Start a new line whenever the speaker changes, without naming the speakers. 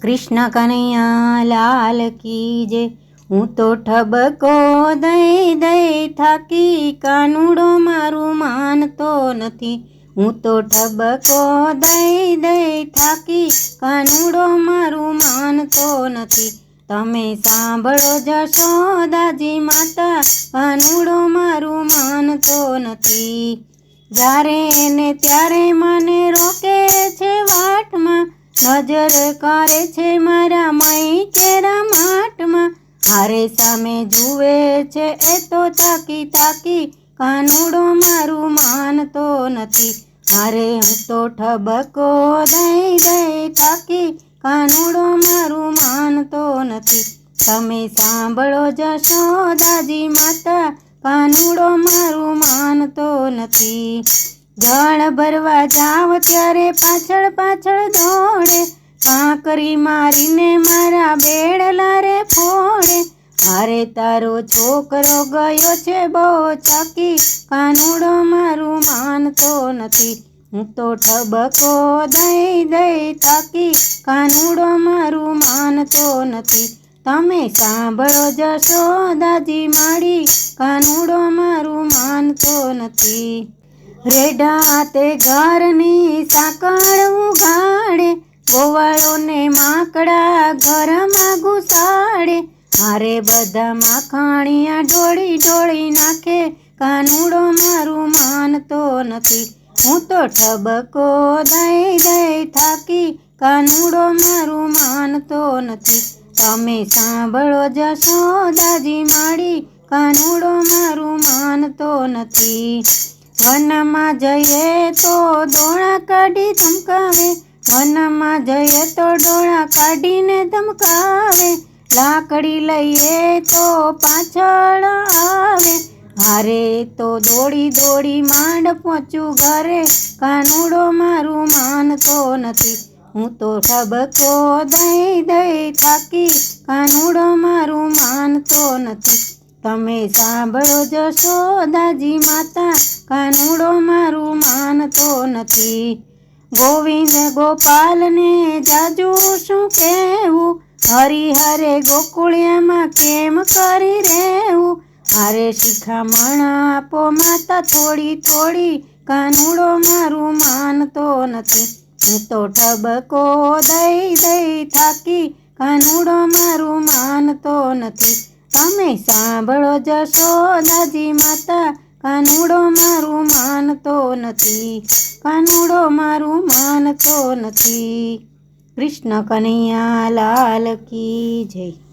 કૃષ્ણ કનૈયા લાલ કી જય। હું તો ઠબકો દઈ દઈ થાકી, કાનુડો મારું માનતો નથી। હું તો ઠબકો દઈ દઈ થાકી, કાનુડો મારું માનતો નથી। તમે સાંભળો જશોદાજી માતા, કાનુડો મારું માનતો નથી। જ્યારે ને ત્યારે મને રોકે છે વાટમાં, નજર કરે છે મારા મય કેરા માટમાં। હારે સામે જુએ છે એ તો તાકી તાકી, કાનુડો મારું માનતો નથી। હારે હું તો ઠબકો દઈ દઈ થાકી, કાનુડો મારું માનતો નથી। તમે સાંભળો જશોદાજી માતા, કાનુડો મારું માનતો નથી। જળ ભરવા જાવ ત્યારે પાછળ પાછળ દોડે, કાંકરી મારીને મારા બેડલા રે ફોડે। હારે તારો છોકરો ગયો છે બહુ ચાકી, કાનુડો મારું માનતો નથી। હું તો ઠબકો દઈ દઈ થાકી, કાનુડો મારું માનતો નથી। તમે સાંભળો જશોદાજી માડી, કાનુડો મારું માનતો નથી। રેઢા તે ઘરની સાંકળ ઉઘાડે, ગોવાળોને માકડા ઘરમાં ઘુસાડે। હારે બધા માખણિયા ઢોળી ઢોળી નાખે, કાનુડો મારું માનતો નથી। હું તો ઠબકો દઈ દઈ થાકી, કાનુડો મારું માનતો નથી। તમે સાંભળો જશોદાજી માડી, કાનુડો મારું માનતો નથી। વનમાં જઈએ તો ડોળા કાઢી ધમકાવે, વનમાં જઈએ તો ડોળા કાઢીને ધમકાવે। લાકડી લઈએ તો પાછળ આવે, હારે તો દોડી દોડી માંડ પહોંચું ઘરે, કાનુડો મારું માનતો નથી। હું તો ઠબકો દઈ દઈ થાકી, કાનુડો મારું માનતો નથી। તમે સાંભળો જશોદાજી માતા, કાનુડો મારું માનતો નથી। ગોવિંદ ગોપાલને જાજુ શું કહેવું, હરિહરે ગોકુળિયામાં કેમ કરી રહેવું। હારે શિખામણ આપો માતા થોડી થોડી, કાનુડો મારું માનતો નથી। હું તો ઠબકો દઈ દઈ થાકી, કાનુડો મારું માનતો નથી। તમે સાંભળો જશોદાજી માતા, કાનુડો મારું માનતો નથી। કાનુડો મારું માનતો નથી। કૃષ્ણ કનૈયા લાલ કી જય।